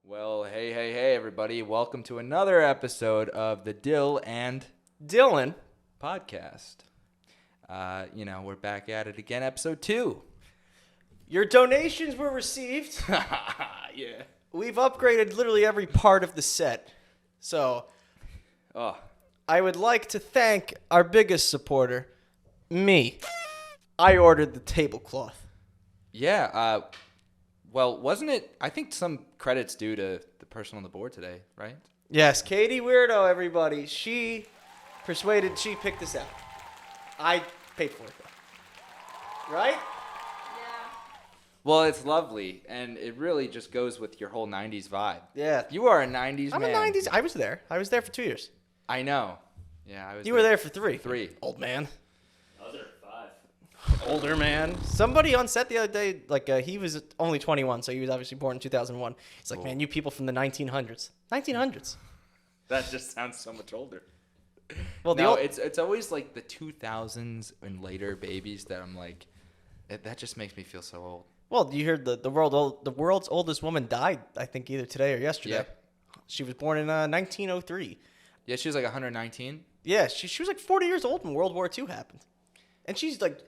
Well, hey, everybody. Welcome to another episode of the Dyl and Dylan. podcast. We're back at it again, episode 2. Your donations were received. Yeah. We've upgraded literally every part of the set. So, I would like to thank our biggest supporter, me. I ordered the tablecloth. Yeah, well, wasn't it? I think some credits due to the person on the board today, right? Yes, Katie Weirdo, everybody. She picked this out. I paid for it, though. Right? Well, it's lovely, and it really just goes with your whole 90s vibe. Yeah. You are a 90s I'm man. a 90s. I was there. I was there for 2 years. I know. Yeah, I was. You were there for 3. 3. Old man. I was there at 5. Older man. Somebody on set the other day, he was only 21, so he was obviously born in 2001. He's like, man, you people from the 1900s. 1900s. That just sounds so much older. Well, it's always like the 2000s and later babies that I'm like, that just makes me feel so old. Well, you heard the world's oldest woman died, I think, either today or yesterday. Yeah. She was born in 1903. Yeah, she was like 119. Yeah, she was like 40 years old when World War II happened. And she's like,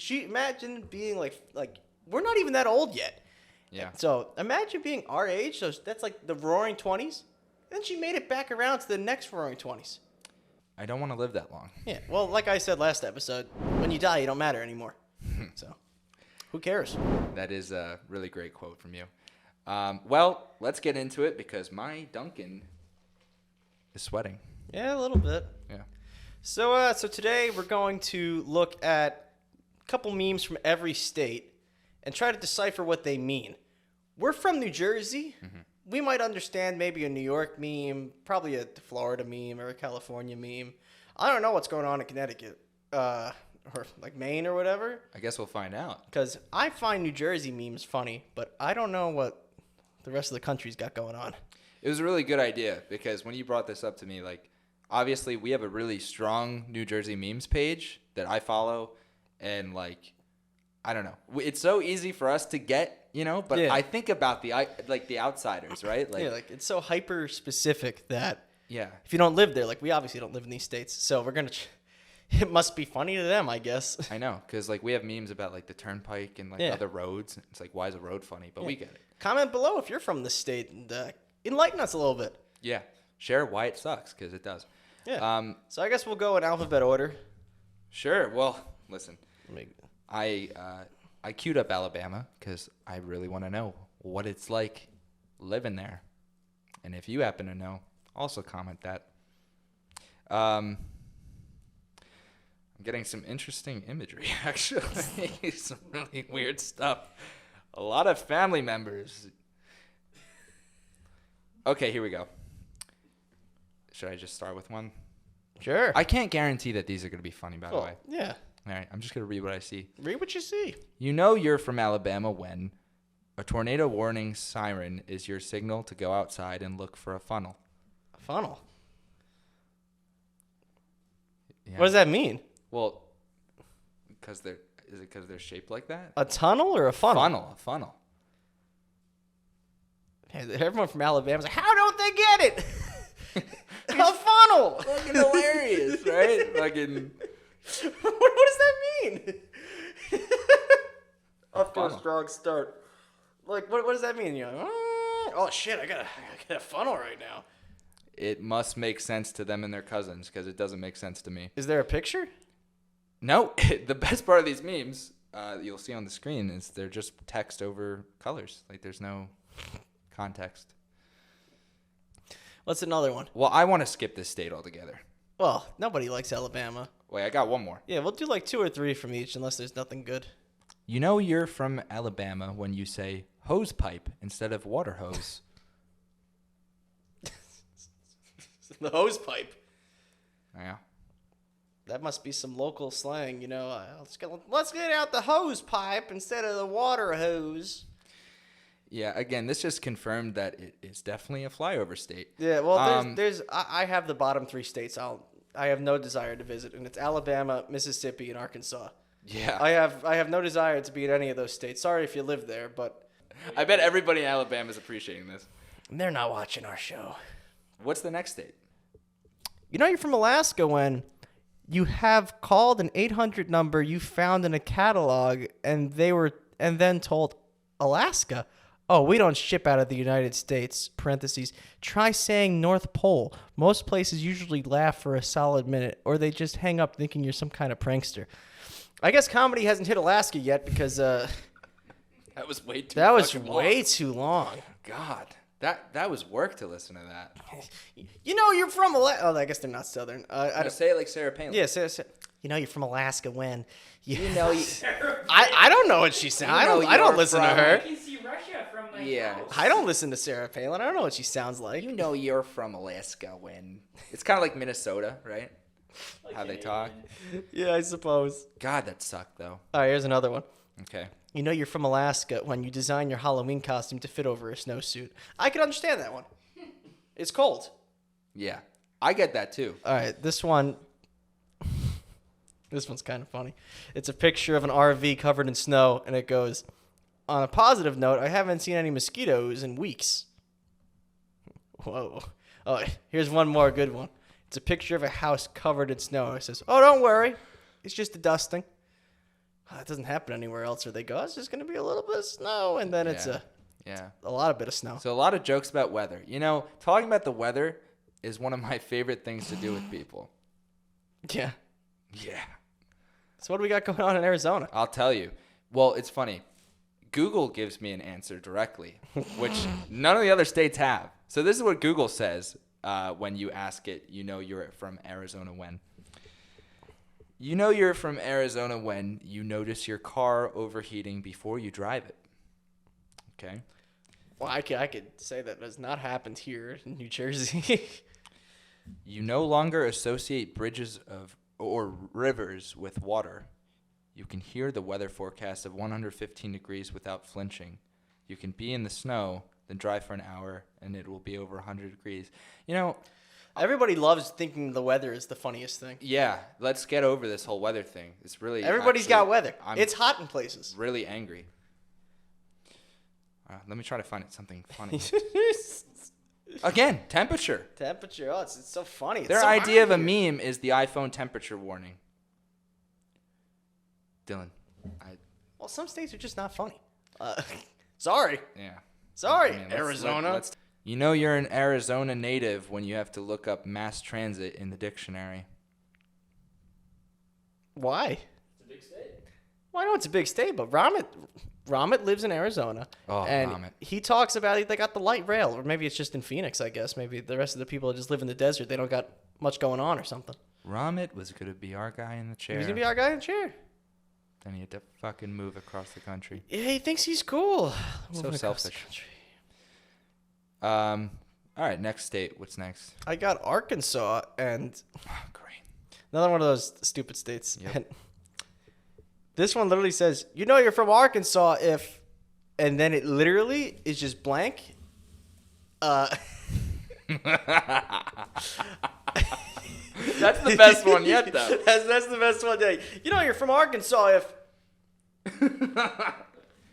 imagine being like we're not even that old yet. Yeah. So imagine being our age. So that's like the Roaring 20s. And she made it back around to the next Roaring 20s. I don't want to live that long. Yeah. Well, like I said last episode, when you die, you don't matter anymore. So, who cares? That is a really great quote from you. Well, let's get into it because my Duncan is sweating. Yeah, a little bit. Yeah. So today we're going to look at a couple memes from every state and try to decipher what they mean. We're from New Jersey. Mm-hmm. We might understand maybe a New York meme, probably a Florida meme or a California meme. I don't know what's going on in Connecticut or like Maine or whatever. I guess we'll find out. Because I find New Jersey memes funny, but I don't know what the rest of the country's got going on. It was a really good idea because when you brought this up to me, like, obviously we have a really strong New Jersey memes page that I follow, and like, I don't know, it's so easy for us to get, but yeah. I think about the outsiders, right? Like, yeah, like it's so hyper specific that yeah, if you don't live there, like we obviously don't live in these states, so we're gonna. It must be funny to them, I guess. I know, because like we have memes about like the turnpike and like other roads. It's like, why is a road funny? But we get it. Comment below if you're from the state and enlighten us a little bit. Yeah, share why it sucks, because it does. Yeah. So I guess we'll go in alphabet order. Sure. Well, listen, I queued up Alabama because I really want to know what it's like living there. And if you happen to know, also comment that. I'm getting some interesting imagery, actually. Some really weird stuff. A lot of family members. Okay, here we go. Should I just start with one? Sure. I can't guarantee that these are going to be funny, by the way. Yeah. All right, I'm just going to read what I see. Read what you see. You know you're from Alabama when a tornado warning siren is your signal to go outside and look for a funnel. A funnel? Yeah. What does that mean? Well, is it because they're shaped like that? A tunnel or a funnel? A funnel. Hey, everyone from Alabama's like, how don't they get it? A funnel. Fucking hilarious, right? Fucking. What does that mean? Off to a strong start. Like, what does that mean? You're like, oh shit, I gotta get a funnel right now. It must make sense to them and their cousins because it doesn't make sense to me. Is there a picture? No, the best part of these memes you'll see on the screen is they're just text over colors. Like there's no context. What's another one? Well, I want to skip this state altogether. Well, nobody likes Alabama. Wait, I got one more. Yeah, we'll do like 2 or 3 from each unless there's nothing good. You know you're from Alabama when you say hose pipe instead of water hose. The hose pipe. Yeah. That must be some local slang, Let's get out the hose pipe instead of the water hose. Yeah, again, this just confirmed that it is definitely a flyover state. Yeah, well, I have the bottom 3 states I have no desire to visit, and it's Alabama, Mississippi, and Arkansas. Yeah. I have no desire to be in any of those states. Sorry if you live there, but I bet everybody in Alabama is appreciating this. They're not watching our show. What's the next state? You know you're from Alaska when you have called an 800 number you found in a catalog and then told Alaska, oh, we don't ship out of the United States, parentheses, try saying North Pole. Most places usually laugh for a solid minute or they just hang up thinking you're some kind of prankster. I guess comedy hasn't hit Alaska yet because That was way too that was fucking way long. too long. God. That was work to listen to that. You know you're from Alaska. Oh, I guess they're not Southern. I I don't, say it like Sarah Palin. yeah, you know you're from Alaska when You know you. I don't know what she said. I don't you're listen to from- her. I can see Russia from my Yeah. house. I don't listen to Sarah Palin. I don't know what she sounds like. You know you're from Alaska when. It's kind of like Minnesota, right? Like How they Canadian. talk. Yeah, I suppose. God, that sucked though. All right, here's another one. Okay. You know you're from Alaska when you design your Halloween costume to fit over a snowsuit. I can understand that one. It's cold. Yeah, I get that too. All right, this one. This one's kind of funny. It's a picture of an RV covered in snow, and it goes, on a positive note, I haven't seen any mosquitoes in weeks. Whoa. Oh, here's one more good one. It's a picture of a house covered in snow. It says, oh, don't worry. It's just a dusting. It doesn't happen anywhere else where they go, it's just going to be a little bit of snow, and then it's Yeah. a lot of bit of snow. So a lot of jokes about weather. You know, talking about the weather is one of my favorite things to do with people. Yeah. Yeah. So what do we got going on in Arizona? I'll tell you. Well, it's funny. Google gives me an answer directly, which none of the other states have. So this is what Google says when you ask it, you know you're from Arizona when. You know you're from Arizona when you notice your car overheating before you drive it. Okay? Well, I could say that has not happened here in New Jersey. You no longer associate bridges or rivers with water. You can hear the weather forecast of 115 degrees without flinching. You can be in the snow, then drive for an hour, and it will be over 100 degrees. You know, Everybody loves thinking the weather is the funniest thing. yeah, let's get over this whole weather thing. It's really Everybody's actually- got weather. I'm It's hot in places. really angry. Let me try to find something funny. Again, temperature. Temperature. Oh, it's so funny. It's Their so idea of hot a here. meme is the iPhone temperature warning. Dylan, Well, some states are just not funny. Sorry. yeah. Sorry, I mean, Arizona. You know you're an Arizona native when you have to look up mass transit in the dictionary. Why? It's a big state. Well, I know it's a big state, but Ramit lives in Arizona. Oh, and Ramit. he talks about they got the light rail, or maybe it's just in Phoenix, I guess. Maybe the rest of the people just live in the desert. They don't got much going on or something. Ramit was going to be our guy in the chair. He's going to be our guy in the chair. Then he had to fucking move across the country. Yeah, he thinks he's cool. So Moving across the selfish. country. All right, next state. What's next? I got Arkansas and Oh, great. another one of those stupid states. Yep. And this one literally says, you know you're from Arkansas if, and then it literally is just blank. That's the best one yet, though. That's the best one. Yeah. You know you're from Arkansas if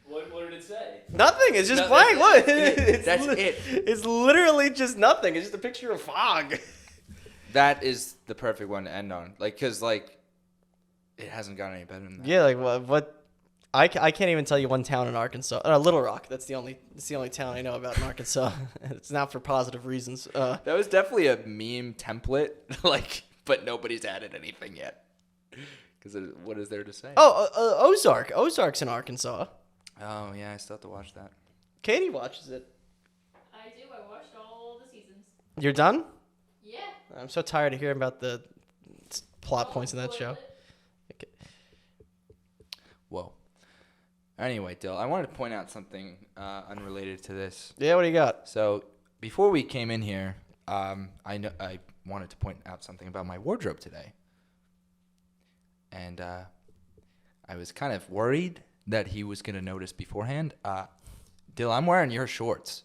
What did it say? nothing. It's just No, blank. that's Look, it. That's it. It's literally just nothing. It's just a picture of fog. That is the perfect one to end on. Because, it hasn't gotten any better than that. Yeah, like what? I can't even tell you one town in Arkansas. Little Rock. That's the only town I know about in Arkansas. It's not for positive reasons. That was definitely a meme template, but nobody's added anything yet. Because what is there to say? Ozark. Ozark's in Arkansas. Oh, yeah, I still have to watch that. Katie watches it. I do. I watched all the seasons. You're done? Yeah. I'm so tired of hearing about the plot points in that show. Okay. Whoa. Anyway, Dill, I wanted to point out something unrelated to this. Yeah, what do you got? So, before we came in here, I wanted to point out something about my wardrobe today. And I was kind of worried that he was going to notice beforehand. Dill, I'm wearing your shorts.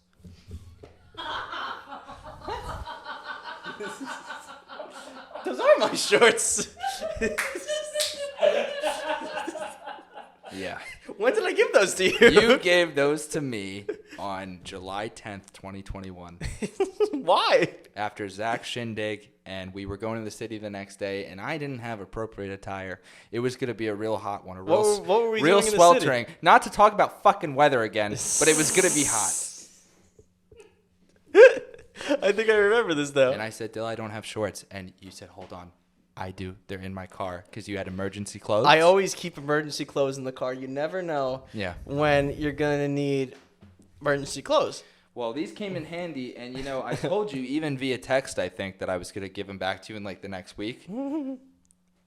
Those are my shorts. Yeah. When did I give those to you? You gave those to me on July 10th, 2021. Why? After Zach's shindig, and we were going to the city the next day, and I didn't have appropriate attire. It was going to be a real hot one, a real, What were we real doing in the sweltering. Not to talk about fucking weather again, but it was going to be hot. I think I remember this though. And I said, Dill, I don't have shorts. And you said, hold on. I do. They're in my car because you had emergency clothes. I always keep emergency clothes in the car. You never know when you're going to need emergency clothes. Well, these came in handy, and, I told you, even via text, I think, that I was going to give them back to you in, the next week.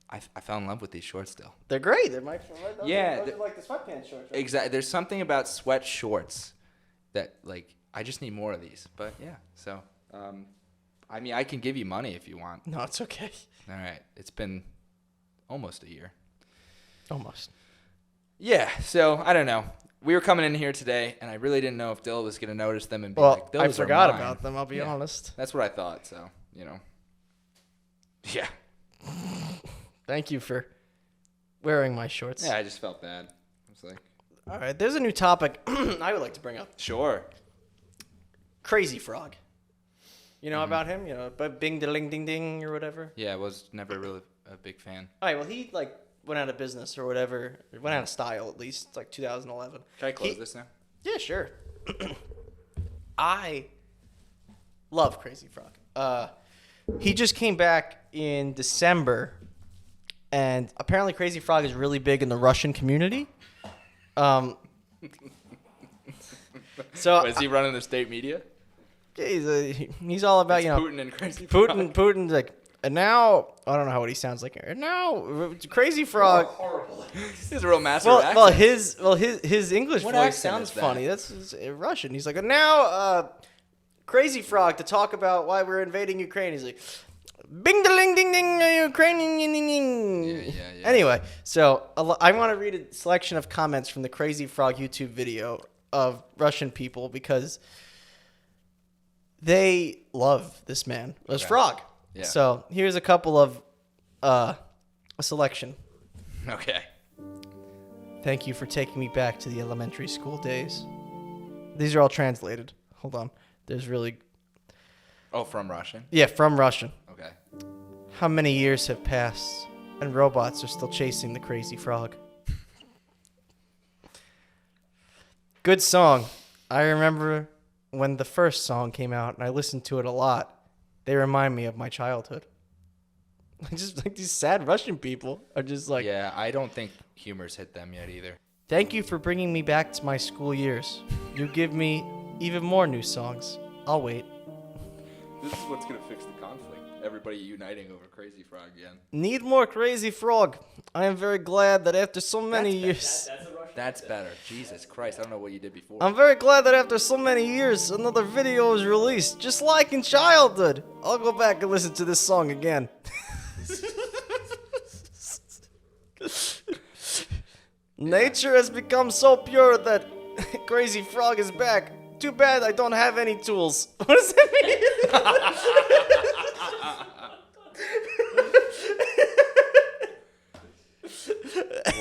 I fell in love with these shorts still. They're great. They're my Yeah, Those are like the sweatpants shorts, right? Exactly. There's something about sweat shorts that, I just need more of these. But, yeah, so, I can give you money if you want. No, it's okay. All right. It's been almost a year. Almost. Yeah, so, I don't know. We were coming in here today, and I really didn't know if Dill was going to notice them and be like, Well, I those are forgot mine. about them, I'll be honest. That's what I thought, so, Yeah. Thank you for wearing my shorts. Yeah, I just felt bad. I was like, All right, there's a new topic I would like to bring up. sure. Crazy Frog. You know about him? But Bing Dyl+Dylan Ding Ding or whatever? Yeah, I was never really a big fan. All right, well, he, went out of business or whatever. Went out of style, at least. It's 2011. Can I close this now? Yeah, sure. I love Crazy Frog. He just came back in December, and apparently Crazy Frog is really big in the Russian community. So Is he running the state media? he's all about Putin and Crazy Frog. Putin's like, and now I don't know what he sounds like. And now Crazy Frog. He's a real master of accents. His English What voice accent sounds is that? funny. That's Russian. He's like, and now Crazy Frog to talk about why we're invading Ukraine. He's like, bing ding ding ding Ukraine. Yeah. Anyway, so I want to read a selection of comments from the Crazy Frog YouTube video of Russian people because they love this man, this frog. Yeah. So here's a couple of a selection. Okay. Thank you for taking me back to the elementary school days. These are all translated. Hold on. There's really... Oh, from Russian? Yeah, from Russian. Okay. How many years have passed and robots are still chasing the Crazy Frog? Good song. I remember when the first song came out and I listened to it a lot. They remind me of my childhood. Just like these sad Russian people are just like... Yeah, I don't think humor's hit them yet either. Thank you for bringing me back to my school years. You give me even more new songs. I'll wait. This is what's going to fix the conflict. Everybody uniting over Crazy Frog again. Need more Crazy Frog. I am very glad that after so many years... That's a Russian. That's better. Jesus Christ, I don't know what you did before. I'm very glad that after so many years, another video is released, just like in childhood. I'll go back and listen to this song again. Nature has become so pure that Crazy Frog is back. Too bad I don't have any tools. What does that mean?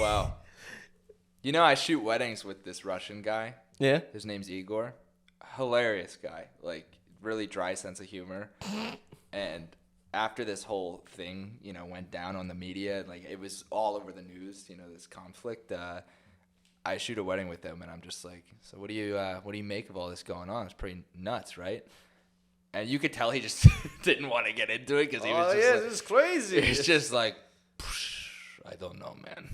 Wow. I shoot weddings with this Russian guy. Yeah? His name's Igor. Hilarious guy. Really dry sense of humor. And after this whole thing, went down on the media, it was all over the news, this conflict, I shoot a wedding with him, and I'm just like, so what do you make of all this going on? It's pretty nuts, right? And you could tell he just didn't want to get into it because he was just this is crazy. it's just like, I don't know, man.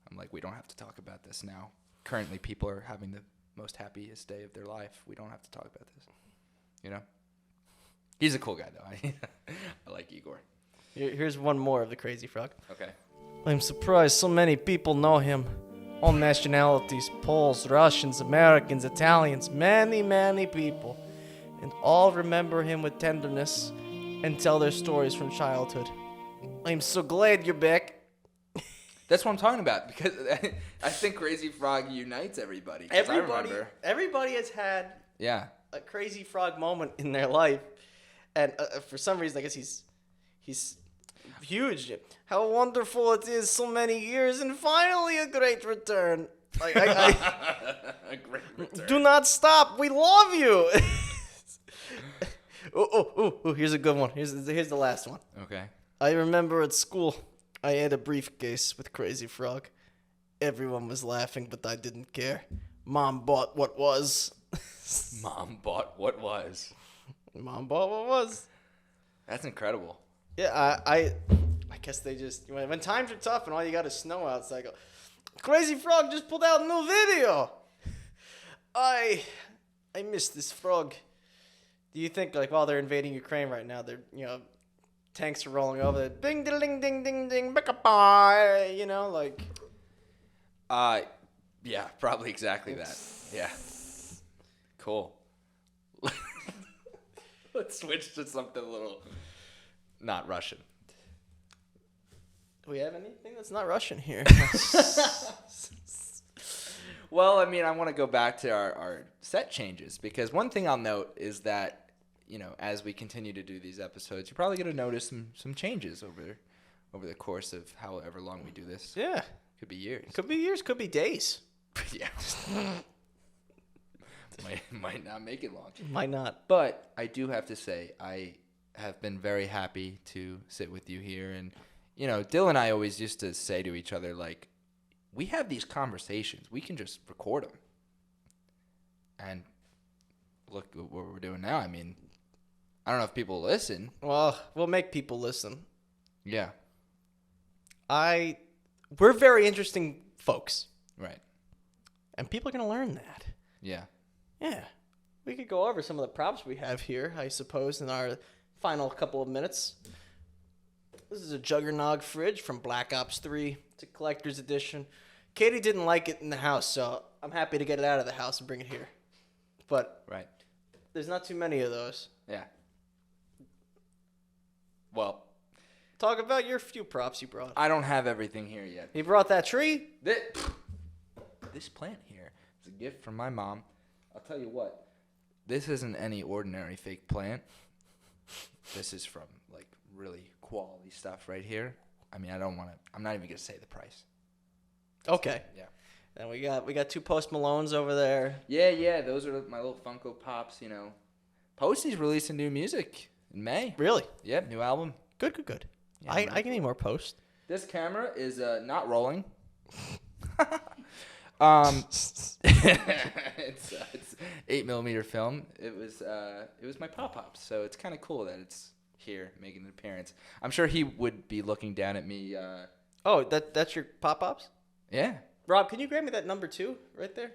I'm like, we don't have to talk about this now. Currently, people are having the most happiest day of their life. We don't have to talk about this, He's a cool guy, though. I like Igor. Here's one more of the Crazy Frog. Okay. I'm surprised so many people know him. All nationalities, Poles, Russians, Americans, Italians, many, many people. And all remember him with tenderness and tell their stories from childhood. I'm so glad you're back. That's what I'm talking about, because I think Crazy Frog unites everybody. 'Cause I remember. Everybody has had Yeah. a Crazy Frog moment in their life. And for some reason, I guess he's Huge. How wonderful it is, so many years, and finally a great return. I A great return. do not stop. We love you. Oh, here's a good one. Here's the last one. Okay. I remember at school, I had a briefcase with Crazy Frog. Everyone was laughing, but I didn't care. Mom bought what was. Mom bought what was. Mom bought what was. That's incredible. Yeah, I guess they just when times are tough and all you got is snow outside. Go, Crazy Frog just pulled out a new video. I miss this frog. Do you think like while they're invading Ukraine right now, they're tanks are rolling over there, bing ding ding ding ding ding, like. Yeah, probably exactly that. Yeah. Cool. Let's switch to something a little not Russian. Do we have anything that's not Russian here? Well, I mean, I want to go back to our set changes because one thing I'll note is that, as we continue to do these episodes, you're probably going to notice some changes over the course of however long we do this. Yeah. Could be years. Could be years, could be days. Yeah. might not make it long. Might not. But I do have to say, I have been very happy to sit with you here. And, Dyl and I always used to say to each other, like, we have these conversations. We can just record them. And look at what we're doing now. I mean, I don't know if people listen. Well, we'll make people listen. Yeah. We're very interesting folks. Right. And people are going to learn that. Yeah. Yeah. We could go over some of the props we have here, I suppose, in our final couple of minutes. This is a Juggernog fridge from Black Ops 3. It's a collector's edition. Katie didn't like it in the house, so I'm happy to get it out of the house and bring it here. But Right. there's not too many of those. Yeah. Well, Talk about your few props you brought. I don't have everything here yet. He brought that tree? This plant here is a gift from my mom. I'll tell you what. This isn't any ordinary fake plant. This is from, like, really quality stuff right here. I mean, I'm not even going to say the price. Okay. Yeah. And we got two Post Malones over there. Yeah. Those are my little Funko Pops, Posty's releasing new music in May. Really? Yep, new album. Good. Yeah, I can need more Post. This camera is not rolling. It's 8mm film. It was my Pops, so it's kind of cool that it's here making an appearance. I'm sure he would be looking down at me. Oh, that's your Pop-Pops? Yeah. Rob, can you grab me that number 2 right there?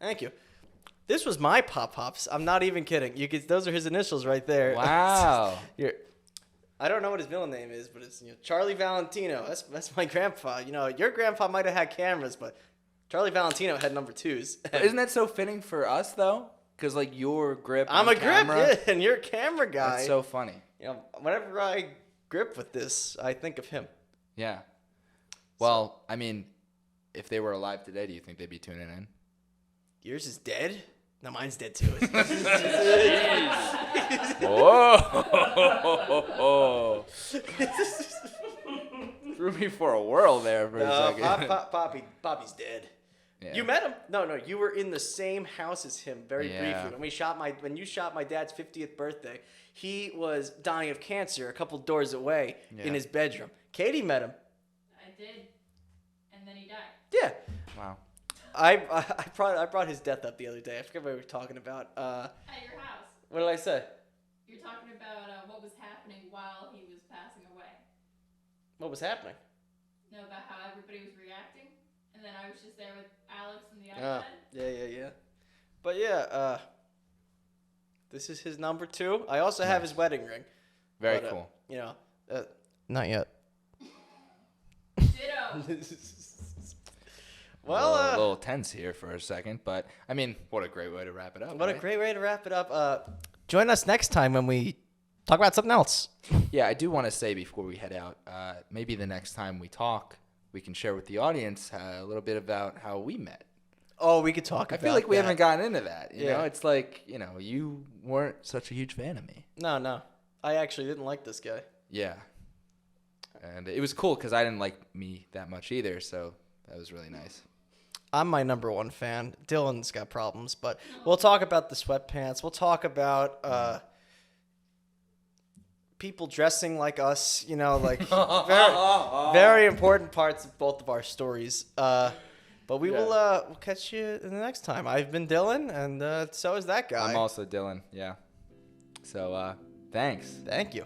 Thank you. This was my Pop-Pops. I'm not even kidding. Those are his initials right there. Wow. I don't know what his middle name is, but it's Charlie Valentino. That's my grandpa. Your grandpa might have had cameras, but Charlie Valentino had number 2s. Isn't that so fitting for us though? Because like your grip. I'm on a camera, grip, yeah, and you're a camera guy. That's so funny. Whenever I grip with this, I think of him. Yeah. Well, I mean, if they were alive today, do you think they'd be tuning in? Yours is dead? No, mine's dead too. Whoa! Threw me for a whirl there for a second. Poppy's dead. Yeah. You met him? No, you were in the same house as him very Yeah. briefly. When you shot my dad's 50th birthday, he was dying of cancer a couple doors away in his bedroom. Katie met him. I did. And then he died. Yeah. Wow. I brought his death up the other day. I forget what we were talking about. At your house. What did I say? You're talking about what was happening while he was passing away. What was happening? No, about how everybody was reacting. And then I was just there with Alex and the other bed. Yeah. But yeah, this is his number 2. I also have his wedding ring. Very But, cool. Not yet. Ditto. Well, a little tense here for a second, but I mean, what a great way to wrap it up. What a right? great way to wrap it up. Join us next time when we talk about something else. Yeah, I do want to say before we head out, maybe the next time we talk, we can share with the audience a little bit about how we met. Oh, we could talk I about feel like we that. haven't gotten into that. You Yeah. know, it's like, you know, you weren't such a huge fan of me. No. I actually didn't like this guy. Yeah. And it was cool because I didn't like me that much either, so that was really nice. I'm my number one fan. Dylan's got problems, but we'll talk about the sweatpants. We'll talk about people dressing like us, you know, like very, very important parts of both of our stories. But we will we'll catch you in the next time. I've been Dylan, and so is that guy. I'm also Dylan, yeah. So, thanks. Thank you.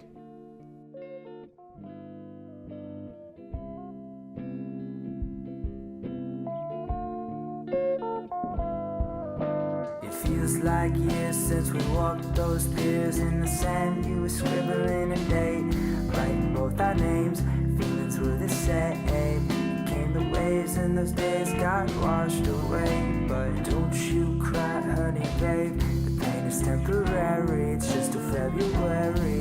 It feels like years since we walked those piers in the sand. You were scribbling a date, writing both our names. Feelings were the same. Came the waves and those days got washed away. But don't you cry, honey, babe. The pain is temporary. It's just till February.